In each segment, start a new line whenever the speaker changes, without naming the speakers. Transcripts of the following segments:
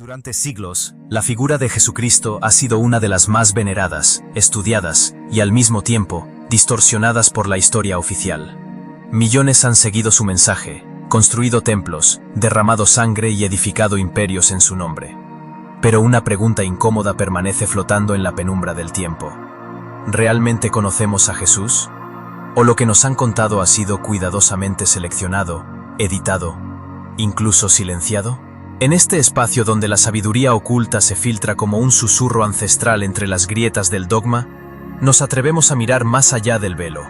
Durante siglos, la figura de Jesucristo ha sido una de las más veneradas, estudiadas y al mismo tiempo distorsionadas por la historia oficial. Millones han seguido su mensaje, construido templos, derramado sangre y edificado imperios en su nombre. Pero una pregunta incómoda permanece flotando en la penumbra del tiempo. ¿Realmente conocemos a Jesús? ¿O lo que nos han contado ha sido cuidadosamente seleccionado, editado, incluso silenciado? En este espacio donde la sabiduría oculta se filtra como un susurro ancestral entre las grietas del dogma, nos atrevemos a mirar más allá del velo,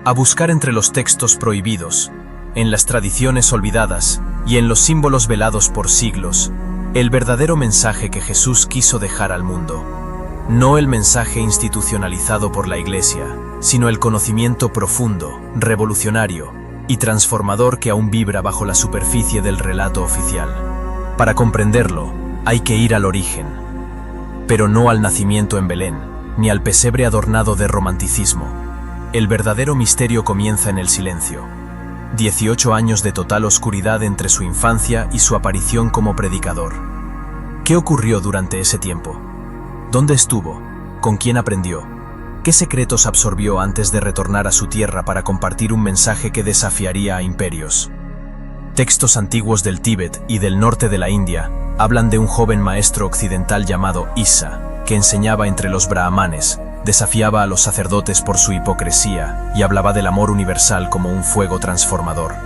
a buscar entre los textos prohibidos, en las tradiciones olvidadas y en los símbolos velados por siglos, el verdadero mensaje que Jesús quiso dejar al mundo. No el mensaje institucionalizado por la Iglesia, sino el conocimiento profundo, revolucionario y transformador que aún vibra bajo la superficie del relato oficial. Para comprenderlo, hay que ir al origen, pero no al nacimiento en Belén, ni al pesebre adornado de romanticismo. El verdadero misterio comienza en el silencio. 18 años de total oscuridad entre su infancia y su aparición como predicador. ¿Qué ocurrió durante ese tiempo? ¿Dónde estuvo? ¿Con quién aprendió? ¿Qué secretos absorbió antes de retornar a su tierra para compartir un mensaje que desafiaría a imperios? Textos antiguos del Tíbet y del norte de la India hablan de un joven maestro occidental llamado Isa, que enseñaba entre los brahmanes, desafiaba a los sacerdotes por su hipocresía y hablaba del amor universal como un fuego transformador.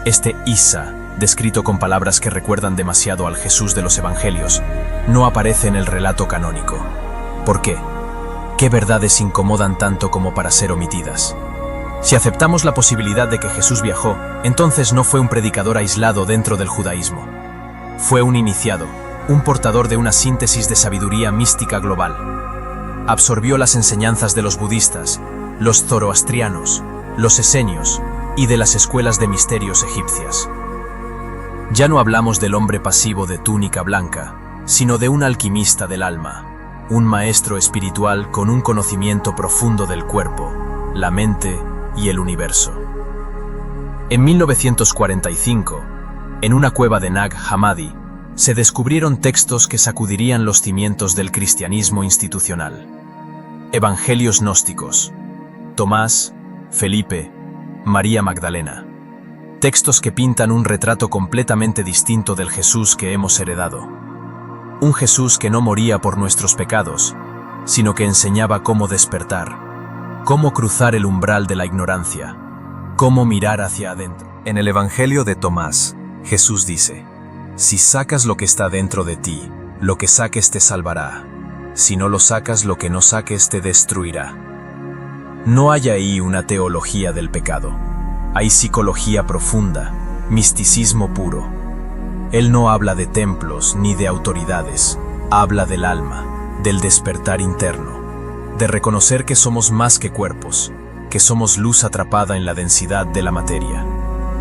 Este Isa, descrito con palabras que recuerdan demasiado al Jesús de los Evangelios, no aparece en el relato canónico. ¿Por qué? ¿Qué verdades incomodan tanto como para ser omitidas? Si aceptamos la posibilidad de que Jesús viajó, entonces no fue un predicador aislado dentro del judaísmo. Fue un iniciado, un portador de una síntesis de sabiduría mística global. Absorbió las enseñanzas de los budistas, los zoroastrianos, los esenios y de las escuelas de misterios egipcias. Ya no hablamos del hombre pasivo de túnica blanca, sino de un alquimista del alma, un maestro espiritual con un conocimiento profundo del cuerpo, la mente y el universo. En 1945, en una cueva de Nag Hammadi, se descubrieron textos que sacudirían los cimientos del cristianismo institucional. Evangelios gnósticos, Tomás, Felipe, María Magdalena. Textos que pintan un retrato completamente distinto del Jesús que hemos heredado. Un Jesús que no moría por nuestros pecados, sino que enseñaba cómo despertar, cómo cruzar el umbral de la ignorancia, cómo mirar hacia adentro. En el Evangelio de Tomás, Jesús dice: si sacas lo que está dentro de ti, lo que saques te salvará. Si no lo sacas, lo que no saques te destruirá. No hay ahí una teología del pecado. Hay psicología profunda, misticismo puro. Él no habla de templos ni de autoridades, habla del alma, del despertar interno, de reconocer que somos más que cuerpos, que somos luz atrapada en la densidad de la materia.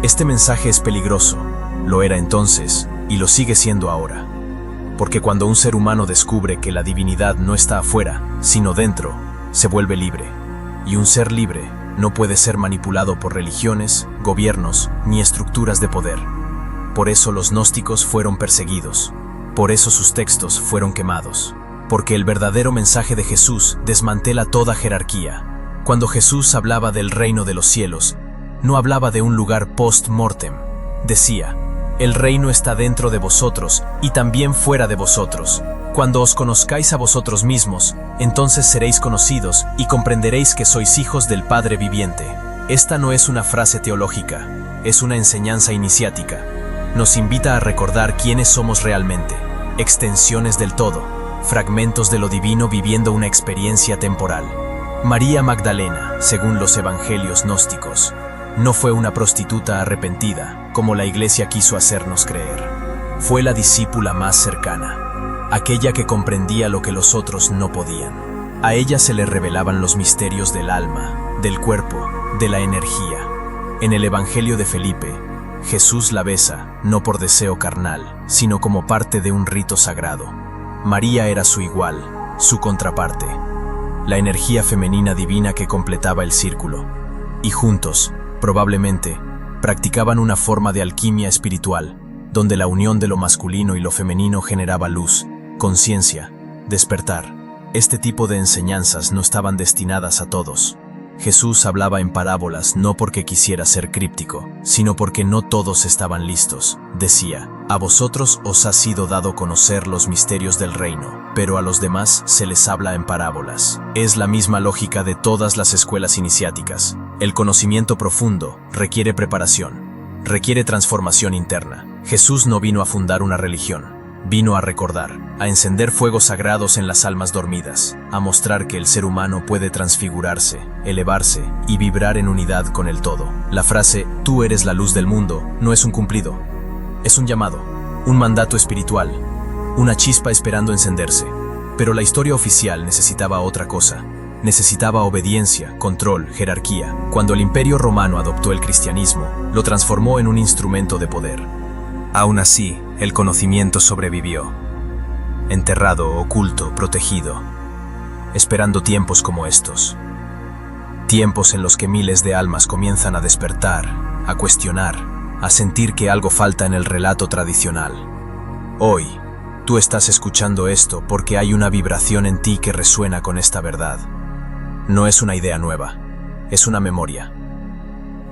Este mensaje es peligroso, lo era entonces y lo sigue siendo ahora. Porque cuando un ser humano descubre que la divinidad no está afuera, sino dentro, se vuelve libre. Y un ser libre no puede ser manipulado por religiones, gobiernos ni estructuras de poder. Por eso los gnósticos fueron perseguidos. Por eso sus textos fueron quemados. Porque el verdadero mensaje de Jesús desmantela toda jerarquía. Cuando Jesús hablaba del reino de los cielos, no hablaba de un lugar post-mortem. Decía: el reino está dentro de vosotros y también fuera de vosotros. Cuando os conozcáis a vosotros mismos, entonces seréis conocidos y comprenderéis que sois hijos del Padre viviente. Esta no es una frase teológica, es una enseñanza iniciática. Nos invita a recordar quiénes somos realmente, extensiones del todo, fragmentos de lo divino viviendo una experiencia temporal. María Magdalena, según los evangelios gnósticos, no fue una prostituta arrepentida, como la Iglesia quiso hacernos creer. Fue la discípula más cercana, aquella que comprendía lo que los otros no podían. A ella se le revelaban los misterios del alma, del cuerpo, de la energía. En el Evangelio de Felipe, Jesús la besa, no por deseo carnal, sino como parte de un rito sagrado. María era su igual, su contraparte, la energía femenina divina que completaba el círculo. Y juntos, probablemente, practicaban una forma de alquimia espiritual, donde la unión de lo masculino y lo femenino generaba luz, conciencia, despertar. Este tipo de enseñanzas no estaban destinadas a todos. Jesús hablaba en parábolas no porque quisiera ser críptico, sino porque no todos estaban listos. Decía, a vosotros os ha sido dado conocer los misterios del reino, pero a los demás se les habla en parábolas. Es la misma lógica de todas las escuelas iniciáticas. El conocimiento profundo requiere preparación, requiere transformación interna. Jesús no vino a fundar una religión. Vino a recordar, a encender fuegos sagrados en las almas dormidas, a mostrar que el ser humano puede transfigurarse, elevarse y vibrar en unidad con el todo. La frase, tú eres la luz del mundo, no es un cumplido. Es un llamado, un mandato espiritual, una chispa esperando encenderse. Pero la historia oficial necesitaba otra cosa. Necesitaba obediencia, control, jerarquía. Cuando el Imperio Romano adoptó el cristianismo, lo transformó en un instrumento de poder. Aún así, el conocimiento sobrevivió, enterrado, oculto, protegido, esperando tiempos como estos. Tiempos en los que miles de almas comienzan a despertar, a cuestionar, a sentir que algo falta en el relato tradicional. Hoy, tú estás escuchando esto porque hay una vibración en ti que resuena con esta verdad. No es una idea nueva, es una memoria.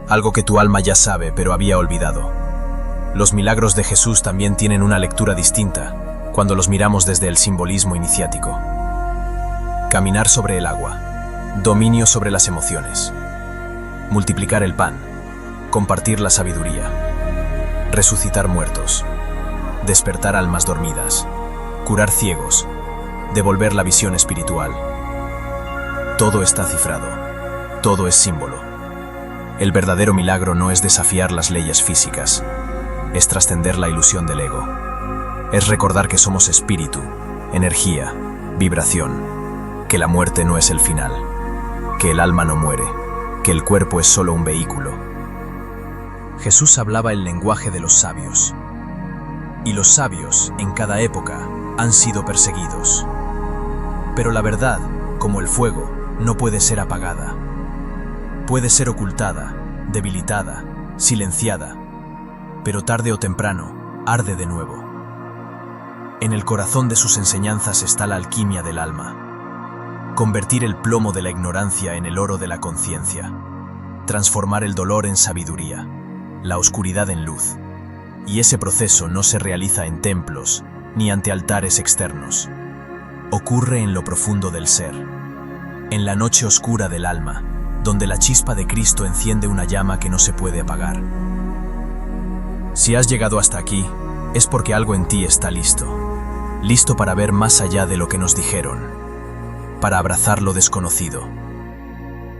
Algo que tu alma ya sabe, pero había olvidado. Los milagros de Jesús también tienen una lectura distinta cuando los miramos desde el simbolismo iniciático. Caminar sobre el agua, dominio sobre las emociones, multiplicar el pan, compartir la sabiduría, resucitar muertos, despertar almas dormidas, curar ciegos, devolver la visión espiritual. Todo está cifrado, todo es símbolo. El verdadero milagro no es desafiar las leyes físicas, es trascender la ilusión del ego. Es recordar que somos espíritu, energía, vibración, que la muerte no es el final, que el alma no muere, que el cuerpo es solo un vehículo. Jesús hablaba el lenguaje de los sabios. Y los sabios, en cada época, han sido perseguidos. Pero la verdad, como el fuego, no puede ser apagada. Puede ser ocultada, debilitada, silenciada, pero tarde o temprano, arde de nuevo. En el corazón de sus enseñanzas está la alquimia del alma. Convertir el plomo de la ignorancia en el oro de la conciencia. Transformar el dolor en sabiduría, la oscuridad en luz. Y ese proceso no se realiza en templos ni ante altares externos. Ocurre en lo profundo del ser, en la noche oscura del alma, donde la chispa de Cristo enciende una llama que no se puede apagar. Si has llegado hasta aquí, es porque algo en ti está listo. Listo para ver más allá de lo que nos dijeron, para abrazar lo desconocido,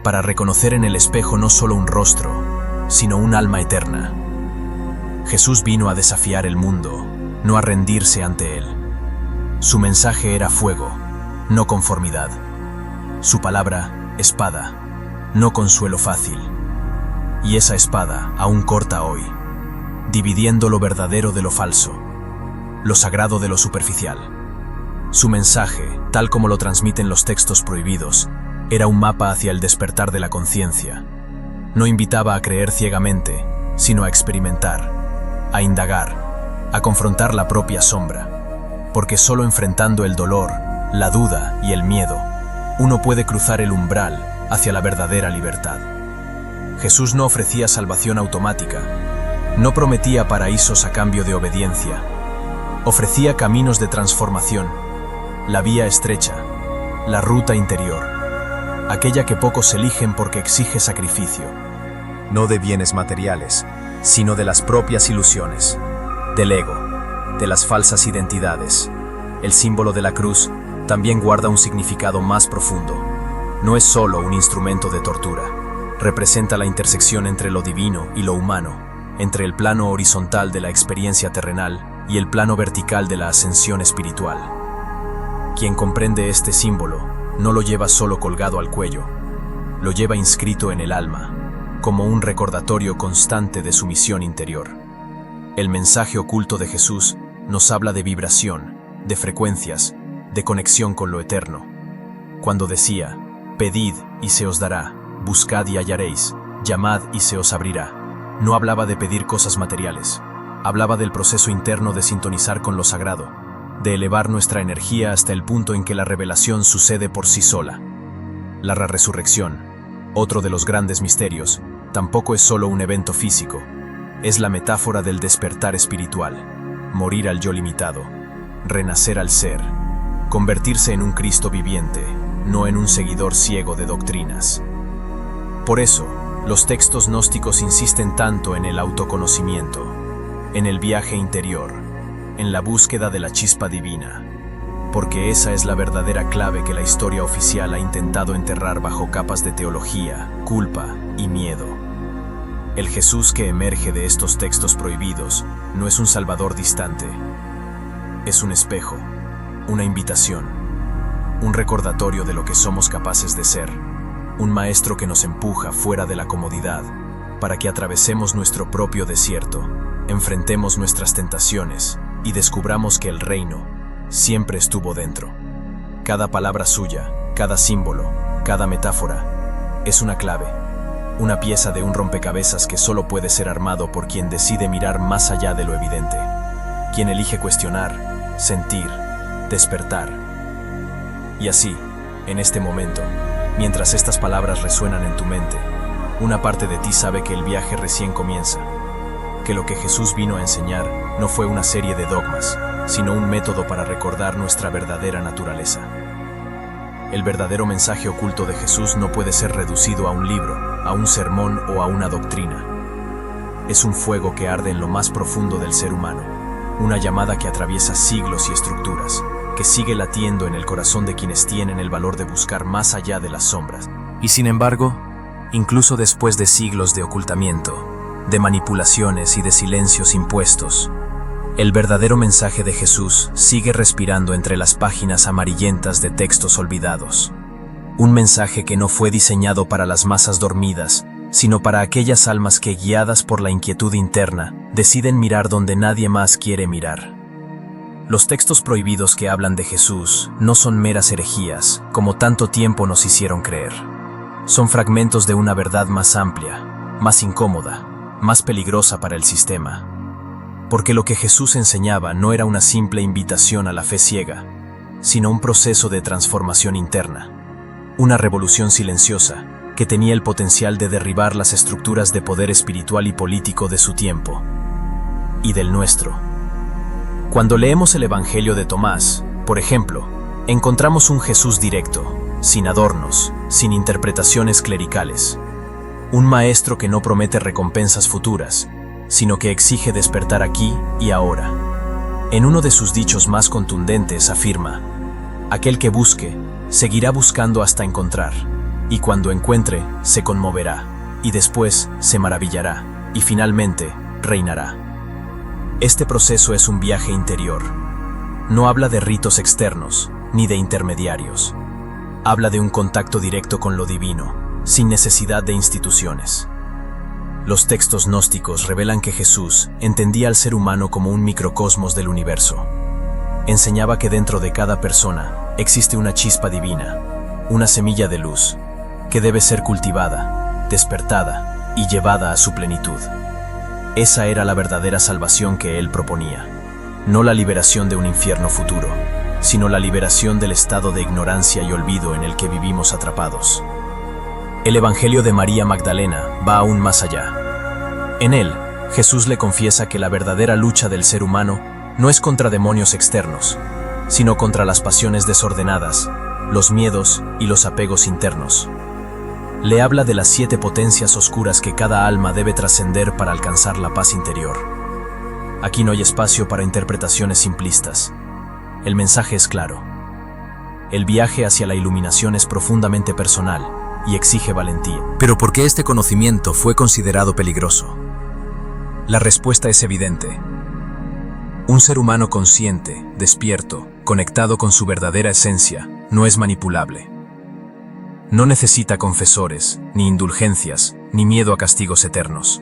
para reconocer en el espejo no solo un rostro, sino un alma eterna. Jesús vino a desafiar el mundo, no a rendirse ante él. Su mensaje era fuego, no conformidad. Su palabra, espada, no consuelo fácil. Y esa espada aún corta hoy, dividiendo lo verdadero de lo falso, lo sagrado de lo superficial. Su mensaje, tal como lo transmiten los textos prohibidos, era un mapa hacia el despertar de la conciencia. No invitaba a creer ciegamente, sino a experimentar, a indagar, a confrontar la propia sombra, porque solo enfrentando el dolor, la duda y el miedo, uno puede cruzar el umbral hacia la verdadera libertad. Jesús no ofrecía salvación automática, no prometía paraísos a cambio de obediencia, ofrecía caminos de transformación, la vía estrecha, la ruta interior, aquella que pocos eligen porque exige sacrificio. No de bienes materiales, sino de las propias ilusiones, del ego, de las falsas identidades. El símbolo de la cruz también guarda un significado más profundo. No es solo un instrumento de tortura, representa la intersección entre lo divino y lo humano, entre el plano horizontal de la experiencia terrenal y el plano vertical de la ascensión espiritual. Quien comprende este símbolo no lo lleva solo colgado al cuello, lo lleva inscrito en el alma, como un recordatorio constante de su misión interior. El mensaje oculto de Jesús nos habla de vibración, de frecuencias, de conexión con lo eterno. Cuando decía, pedid y se os dará, buscad y hallaréis, llamad y se os abrirá, no hablaba de pedir cosas materiales, Hablaba del proceso interno de sintonizar con lo sagrado, de elevar nuestra energía hasta el punto en que la revelación sucede por sí sola. La resurrección, otro de los grandes misterios, tampoco es solo un evento físico, es la metáfora del despertar espiritual, morir al yo limitado, renacer al ser, convertirse en un Cristo viviente, no en un seguidor ciego de doctrinas. Por eso, los textos gnósticos insisten tanto en el autoconocimiento, en el viaje interior, en la búsqueda de la chispa divina, porque esa es la verdadera clave que la historia oficial ha intentado enterrar bajo capas de teología, culpa y miedo. El Jesús que emerge de estos textos prohibidos no es un salvador distante, es un espejo, una invitación, un recordatorio de lo que somos capaces de ser, un maestro que nos empuja fuera de la comodidad para que atravesemos nuestro propio desierto, enfrentemos nuestras tentaciones y descubramos que el reino siempre estuvo dentro. Cada palabra suya, cada símbolo, cada metáfora, es una clave, una pieza de un rompecabezas que solo puede ser armado por quien decide mirar más allá de lo evidente, quien elige cuestionar, sentir, despertar. Y así, en este momento, mientras estas palabras resuenan en tu mente, una parte de ti sabe que el viaje recién comienza, que lo que Jesús vino a enseñar no fue una serie de dogmas, sino un método para recordar nuestra verdadera naturaleza. El verdadero mensaje oculto de Jesús no puede ser reducido a un libro, a un sermón o a una doctrina. Es un fuego que arde en lo más profundo del ser humano, una llamada que atraviesa siglos y estructuras, que sigue latiendo en el corazón de quienes tienen el valor de buscar más allá de las sombras. Y sin embargo, incluso después de siglos de ocultamiento, de manipulaciones y de silencios impuestos, el verdadero mensaje de Jesús sigue respirando entre las páginas amarillentas de textos olvidados. Un mensaje que no fue diseñado para las masas dormidas, sino para aquellas almas que, guiadas por la inquietud interna, deciden mirar donde nadie más quiere mirar. Los textos prohibidos que hablan de Jesús no son meras herejías, como tanto tiempo nos hicieron creer. Son fragmentos de una verdad más amplia, más incómoda, más peligrosa para el sistema. Porque lo que Jesús enseñaba no era una simple invitación a la fe ciega, sino un proceso de transformación interna, una revolución silenciosa que tenía el potencial de derribar las estructuras de poder espiritual y político de su tiempo y del nuestro. Cuando leemos el Evangelio de Tomás, por ejemplo, encontramos un Jesús directo, sin adornos, sin interpretaciones clericales. Un maestro que no promete recompensas futuras, sino que exige despertar aquí y ahora. En uno de sus dichos más contundentes afirma: aquel que busque, seguirá buscando hasta encontrar, y cuando encuentre, se conmoverá, y después se maravillará, y finalmente, reinará. Este proceso es un viaje interior. No habla de ritos externos, ni de intermediarios. Habla de un contacto directo con lo divino, sin necesidad de instituciones. Los textos gnósticos revelan que Jesús entendía al ser humano como un microcosmos del universo. Enseñaba que dentro de cada persona existe una chispa divina, una semilla de luz, que debe ser cultivada, despertada y llevada a su plenitud. Esa era la verdadera salvación que él proponía, no la liberación de un infierno futuro, sino la liberación del estado de ignorancia y olvido en el que vivimos atrapados. El Evangelio de María Magdalena va aún más allá. En él, Jesús le confiesa que la verdadera lucha del ser humano no es contra demonios externos, sino contra las pasiones desordenadas, los miedos y los apegos internos. Le habla de las 7 potencias oscuras que cada alma debe trascender para alcanzar la paz interior. Aquí no hay espacio para interpretaciones simplistas. El mensaje es claro. El viaje hacia la iluminación es profundamente personal y exige valentía. Pero ¿por qué este conocimiento fue considerado peligroso? La respuesta es evidente. Un ser humano consciente, despierto, conectado con su verdadera esencia, no es manipulable. No necesita confesores, ni indulgencias, ni miedo a castigos eternos.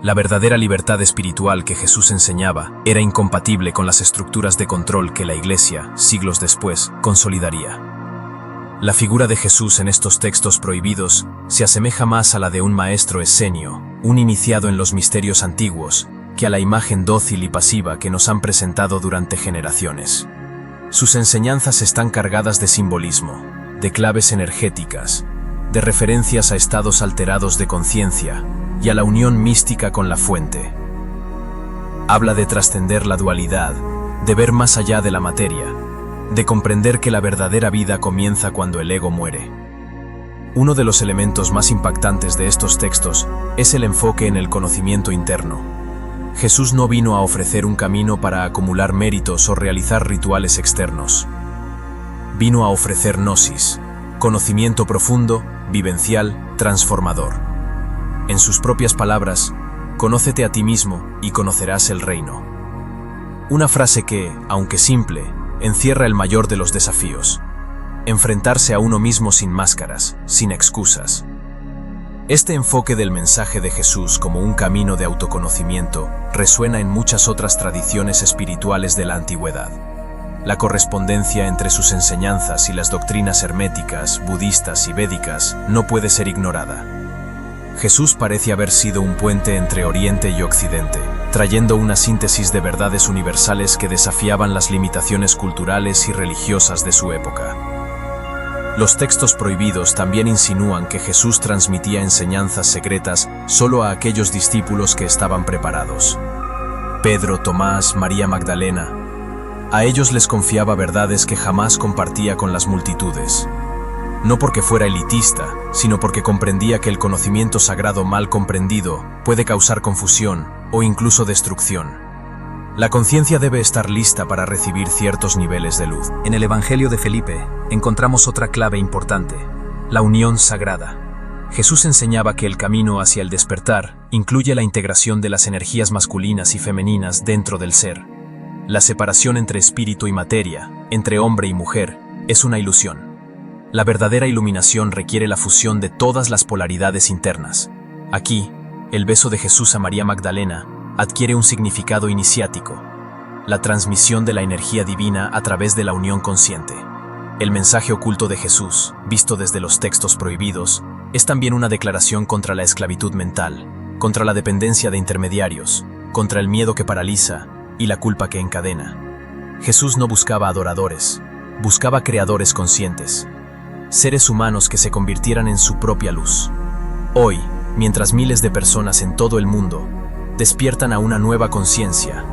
La verdadera libertad espiritual que Jesús enseñaba era incompatible con las estructuras de control que la Iglesia, siglos después, consolidaría. La figura de Jesús en estos textos prohibidos se asemeja más a la de un maestro esenio, un iniciado en los misterios antiguos, que a la imagen dócil y pasiva que nos han presentado durante generaciones. Sus enseñanzas están cargadas de simbolismo, de claves energéticas, de referencias a estados alterados de conciencia y a la unión mística con la fuente. Habla de trascender la dualidad, de ver más allá de la materia, de comprender que la verdadera vida comienza cuando el ego muere. Uno de los elementos más impactantes de estos textos es el enfoque en el conocimiento interno. Jesús no vino a ofrecer un camino para acumular méritos o realizar rituales externos. Vino a ofrecer gnosis, conocimiento profundo, vivencial, transformador. En sus propias palabras, conócete a ti mismo y conocerás el reino. Una frase que, aunque simple, encierra el mayor de los desafíos: enfrentarse a uno mismo sin máscaras, sin excusas. Este enfoque del mensaje de Jesús como un camino de autoconocimiento resuena en muchas otras tradiciones espirituales de la antigüedad. La correspondencia entre sus enseñanzas y las doctrinas herméticas, budistas y védicas no puede ser ignorada. Jesús parece haber sido un puente entre Oriente y Occidente, trayendo una síntesis de verdades universales que desafiaban las limitaciones culturales y religiosas de su época. Los textos prohibidos también insinúan que Jesús transmitía enseñanzas secretas solo a aquellos discípulos que estaban preparados. Pedro, Tomás, María Magdalena. A ellos les confiaba verdades que jamás compartía con las multitudes. No porque fuera elitista, sino porque comprendía que el conocimiento sagrado mal comprendido puede causar confusión o incluso destrucción. La conciencia debe estar lista para recibir ciertos niveles de luz. En el Evangelio de Felipe encontramos otra clave importante: la unión sagrada. Jesús enseñaba que el camino hacia el despertar incluye la integración de las energías masculinas y femeninas dentro del ser. La separación entre espíritu y materia, entre hombre y mujer, es una ilusión. La verdadera iluminación requiere la fusión de todas las polaridades internas. Aquí, el beso de Jesús a María Magdalena adquiere un significado iniciático: la transmisión de la energía divina a través de la unión consciente. El mensaje oculto de Jesús, visto desde los textos prohibidos, es también una declaración contra la esclavitud mental, contra la dependencia de intermediarios, contra el miedo que paraliza y la culpa que encadena. Jesús no buscaba adoradores, buscaba creadores conscientes, seres humanos que se convirtieran en su propia luz. Hoy, mientras miles de personas en todo el mundo despiertan a una nueva conciencia,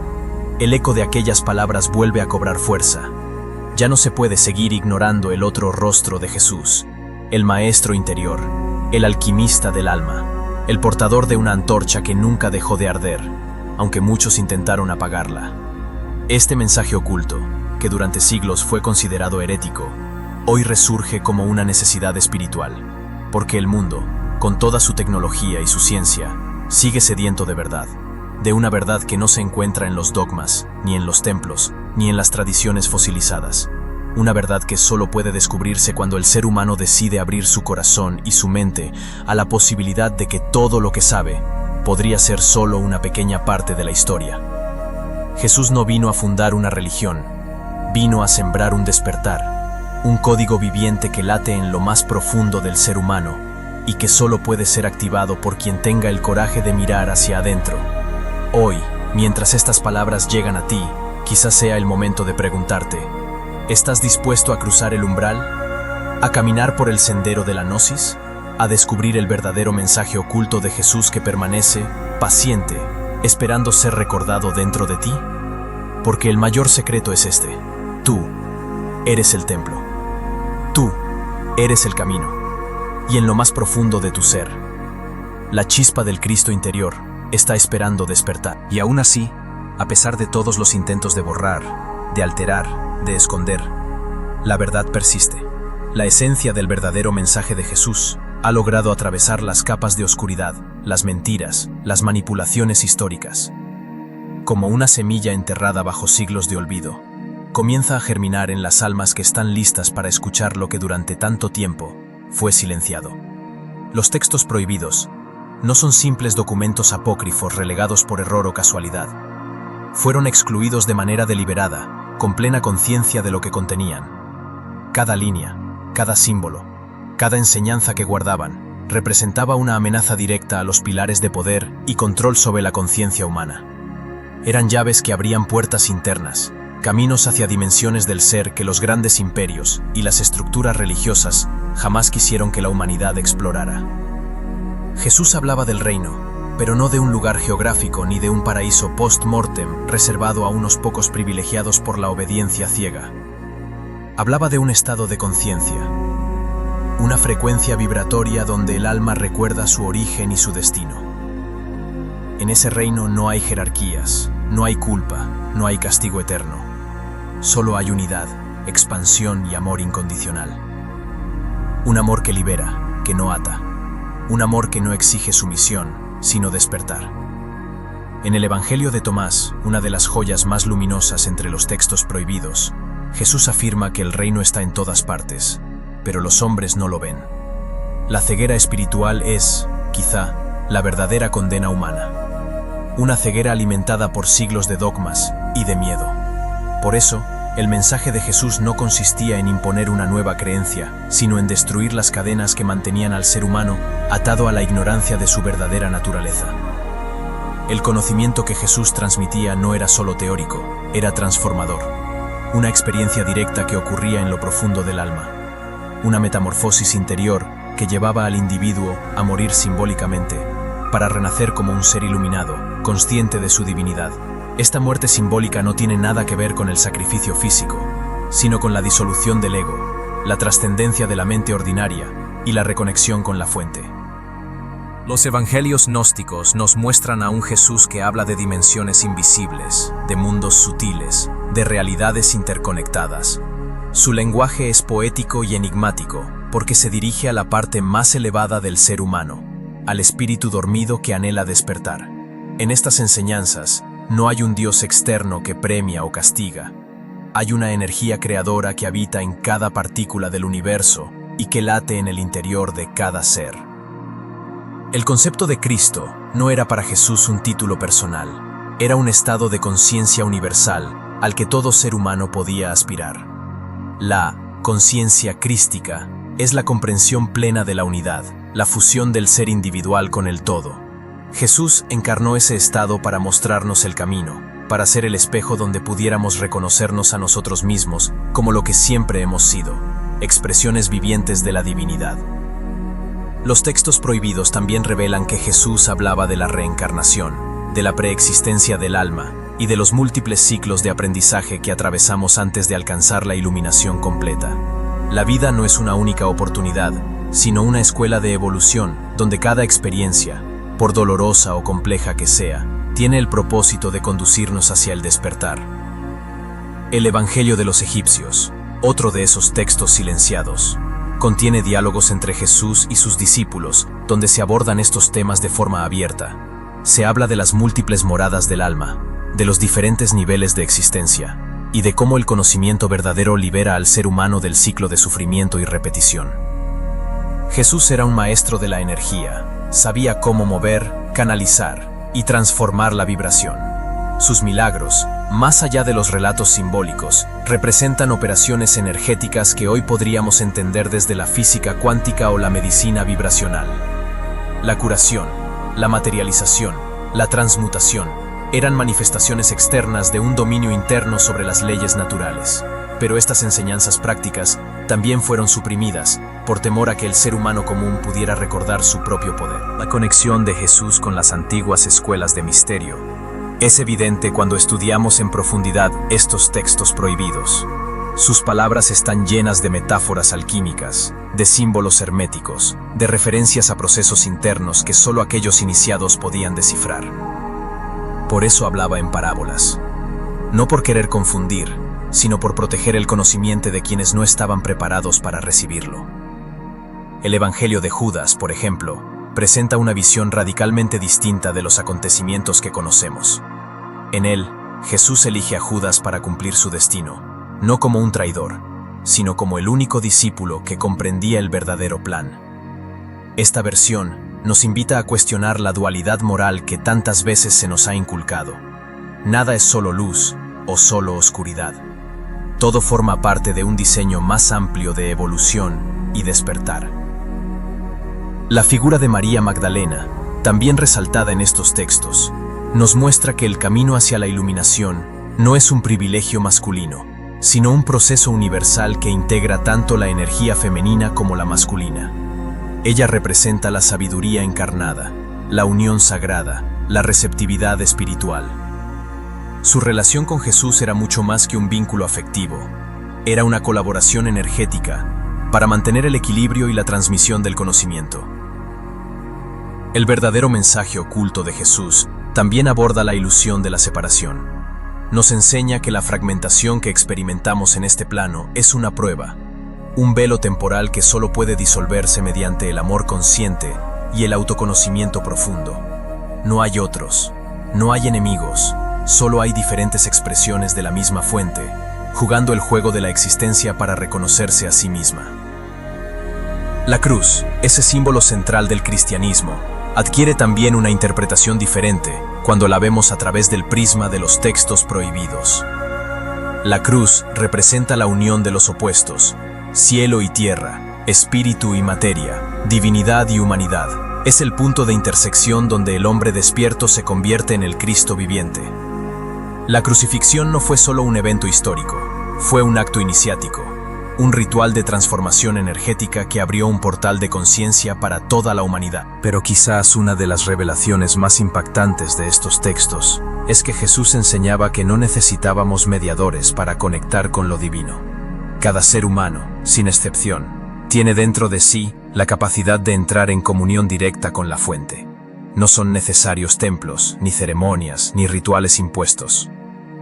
el eco de aquellas palabras vuelve a cobrar fuerza. Ya no se puede seguir ignorando el otro rostro de Jesús, el maestro interior, el alquimista del alma, el portador de una antorcha que nunca dejó de arder, aunque muchos intentaron apagarla. Este mensaje oculto, que durante siglos fue considerado herético, hoy resurge como una necesidad espiritual, porque el mundo, con toda su tecnología y su ciencia, sigue sediento de verdad, de una verdad que no se encuentra en los dogmas, ni en los templos, ni en las tradiciones fosilizadas. Una verdad que solo puede descubrirse cuando el ser humano decide abrir su corazón y su mente a la posibilidad de que todo lo que sabe podría ser solo una pequeña parte de la historia. Jesús no vino a fundar una religión, vino a sembrar un despertar, un código viviente que late en lo más profundo del ser humano y que solo puede ser activado por quien tenga el coraje de mirar hacia adentro. Hoy, mientras estas palabras llegan a ti, quizás sea el momento de preguntarte: ¿estás dispuesto a cruzar el umbral? ¿A caminar por el sendero de la gnosis? ¿A descubrir el verdadero mensaje oculto de Jesús que permanece, paciente, esperando ser recordado dentro de ti? Porque el mayor secreto es este: tú eres el templo. Tú eres el camino. Y en lo más profundo de tu ser, la chispa del Cristo interior está esperando despertar. Y aún así, a pesar de todos los intentos de borrar, de alterar, de esconder, la verdad persiste. La esencia del verdadero mensaje de Jesús ha logrado atravesar las capas de oscuridad, las mentiras, las manipulaciones históricas. Como una semilla enterrada bajo siglos de olvido, comienza a germinar en las almas que están listas para escuchar lo que durante tanto tiempo fue silenciado. Los textos prohibidos no son simples documentos apócrifos relegados por error o casualidad. Fueron excluidos de manera deliberada, con plena conciencia de lo que contenían. Cada línea, cada símbolo, cada enseñanza que guardaban, representaba una amenaza directa a los pilares de poder y control sobre la conciencia humana. Eran llaves que abrían puertas internas, caminos hacia dimensiones del ser que los grandes imperios y las estructuras religiosas jamás quisieron que la humanidad explorara. Jesús hablaba del reino, pero no de un lugar geográfico ni de un paraíso post-mortem reservado a unos pocos privilegiados por la obediencia ciega. Hablaba de un estado de conciencia, una frecuencia vibratoria donde el alma recuerda su origen y su destino. En ese reino no hay jerarquías, no hay culpa, no hay castigo eterno. Solo hay unidad, expansión y amor incondicional. Un amor que libera, que no ata. Un amor que no exige sumisión, sino despertar. En el Evangelio de Tomás, una de las joyas más luminosas entre los textos prohibidos, Jesús afirma que el reino está en todas partes, pero los hombres no lo ven. La ceguera espiritual es, quizá, la verdadera condena humana. Una ceguera alimentada por siglos de dogmas y de miedo. Por eso, el mensaje de Jesús no consistía en imponer una nueva creencia, sino en destruir las cadenas que mantenían al ser humano atado a la ignorancia de su verdadera naturaleza. El conocimiento que Jesús transmitía no era solo teórico, era transformador. Una experiencia directa que ocurría en lo profundo del alma. Una metamorfosis interior que llevaba al individuo a morir simbólicamente, para renacer como un ser iluminado, consciente de su divinidad. Esta muerte simbólica no tiene nada que ver con el sacrificio físico, sino con la disolución del ego, la trascendencia de la mente ordinaria y la reconexión con la fuente. Los evangelios gnósticos nos muestran a un Jesús que habla de dimensiones invisibles, de mundos sutiles, de realidades interconectadas. Su lenguaje es poético y enigmático, porque se dirige a la parte más elevada del ser humano, al espíritu dormido que anhela despertar. En estas enseñanzas, no hay un Dios externo que premia o castiga. Hay una energía creadora que habita en cada partícula del universo y que late en el interior de cada ser. El concepto de Cristo no era para Jesús un título personal, era un estado de conciencia universal al que todo ser humano podía aspirar. La conciencia crística es la comprensión plena de la unidad, la fusión del ser individual con el todo. Jesús encarnó ese estado para mostrarnos el camino, para ser el espejo donde pudiéramos reconocernos a nosotros mismos como lo que siempre hemos sido, expresiones vivientes de la divinidad. Los textos prohibidos también revelan que Jesús hablaba de la reencarnación, de la preexistencia del alma y de los múltiples ciclos de aprendizaje que atravesamos antes de alcanzar la iluminación completa. La vida no es una única oportunidad, sino una escuela de evolución donde cada experiencia, por dolorosa o compleja que sea, tiene el propósito de conducirnos hacia el despertar. El Evangelio de los Egipcios, otro de esos textos silenciados, contiene diálogos entre Jesús y sus discípulos, donde se abordan estos temas de forma abierta. Se habla de las múltiples moradas del alma, de los diferentes niveles de existencia, y de cómo el conocimiento verdadero libera al ser humano del ciclo de sufrimiento y repetición. Jesús era un maestro de la energía. Sabía cómo mover, canalizar y transformar la vibración. Sus milagros, más allá de los relatos simbólicos, representan operaciones energéticas que hoy podríamos entender desde la física cuántica o la medicina vibracional. La curación, la materialización, la transmutación, eran manifestaciones externas de un dominio interno sobre las leyes naturales. Pero estas enseñanzas prácticas también fueron suprimidas por temor a que el ser humano común pudiera recordar su propio poder. La conexión de Jesús con las antiguas escuelas de misterio es evidente cuando estudiamos en profundidad estos textos prohibidos. Sus palabras están llenas de metáforas alquímicas, de símbolos herméticos, de referencias a procesos internos que solo aquellos iniciados podían descifrar. Por eso hablaba en parábolas, no por querer confundir, sino por proteger el conocimiento de quienes no estaban preparados para recibirlo. El Evangelio de Judas, por ejemplo, presenta una visión radicalmente distinta de los acontecimientos que conocemos. En él, Jesús elige a Judas para cumplir su destino, no como un traidor, sino como el único discípulo que comprendía el verdadero plan. Esta versión nos invita a cuestionar la dualidad moral que tantas veces se nos ha inculcado. Nada es solo luz o solo oscuridad. Todo forma parte de un diseño más amplio de evolución y despertar. La figura de María Magdalena, también resaltada en estos textos, nos muestra que el camino hacia la iluminación no es un privilegio masculino, sino un proceso universal que integra tanto la energía femenina como la masculina. Ella representa la sabiduría encarnada, la unión sagrada, la receptividad espiritual. Su relación con Jesús era mucho más que un vínculo afectivo. Era una colaboración energética para mantener el equilibrio y la transmisión del conocimiento. El verdadero mensaje oculto de Jesús también aborda la ilusión de la separación. Nos enseña que la fragmentación que experimentamos en este plano es una prueba, un velo temporal que solo puede disolverse mediante el amor consciente y el autoconocimiento profundo. No hay otros, no hay enemigos, solo hay diferentes expresiones de la misma fuente, jugando el juego de la existencia para reconocerse a sí misma. La cruz, ese símbolo central del cristianismo, adquiere también una interpretación diferente cuando la vemos a través del prisma de los textos prohibidos. La cruz representa la unión de los opuestos, cielo y tierra, espíritu y materia, divinidad y humanidad. Es el punto de intersección donde el hombre despierto se convierte en el Cristo viviente. La crucifixión no fue solo un evento histórico, fue un acto iniciático, un ritual de transformación energética que abrió un portal de conciencia para toda la humanidad. Pero quizás una de las revelaciones más impactantes de estos textos es que Jesús enseñaba que no necesitábamos mediadores para conectar con lo divino. Cada ser humano, sin excepción, tiene dentro de sí la capacidad de entrar en comunión directa con la fuente. No son necesarios templos, ni ceremonias, ni rituales impuestos.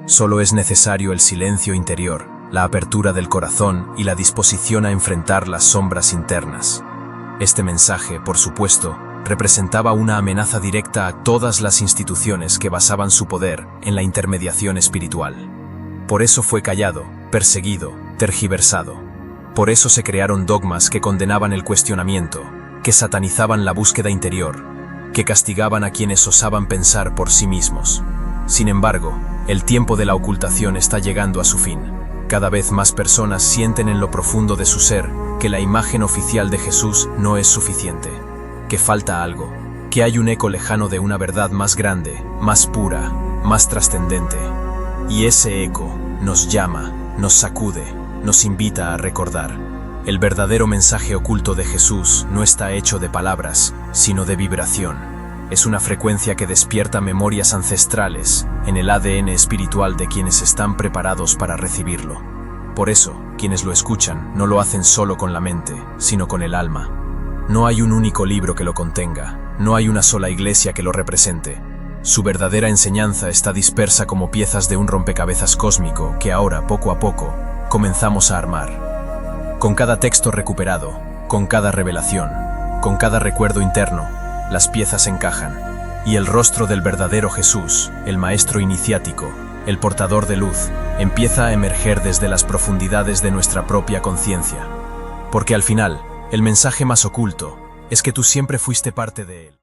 Solo es necesario el silencio interior, la apertura del corazón y la disposición a enfrentar las sombras internas. Este mensaje, por supuesto, representaba una amenaza directa a todas las instituciones que basaban su poder en la intermediación espiritual. Por eso fue callado, perseguido, tergiversado. Por eso se crearon dogmas que condenaban el cuestionamiento, que satanizaban la búsqueda interior, que castigaban a quienes osaban pensar por sí mismos. Sin embargo, el tiempo de la ocultación está llegando a su fin. Cada vez más personas sienten en lo profundo de su ser que la imagen oficial de Jesús no es suficiente, que falta algo, que hay un eco lejano de una verdad más grande, más pura, más trascendente. Y ese eco nos llama, nos sacude, nos invita a recordar. El verdadero mensaje oculto de Jesús no está hecho de palabras, sino de vibración. Es una frecuencia que despierta memorias ancestrales en el ADN espiritual de quienes están preparados para recibirlo. Por eso, quienes lo escuchan no lo hacen solo con la mente, sino con el alma. No hay un único libro que lo contenga, no hay una sola iglesia que lo represente. Su verdadera enseñanza está dispersa como piezas de un rompecabezas cósmico que ahora, poco a poco, comenzamos a armar. Con cada texto recuperado, con cada revelación, con cada recuerdo interno, las piezas encajan, y el rostro del verdadero Jesús, el maestro iniciático, el portador de luz, empieza a emerger desde las profundidades de nuestra propia conciencia. Porque al final, el mensaje más oculto es que tú siempre fuiste parte de él.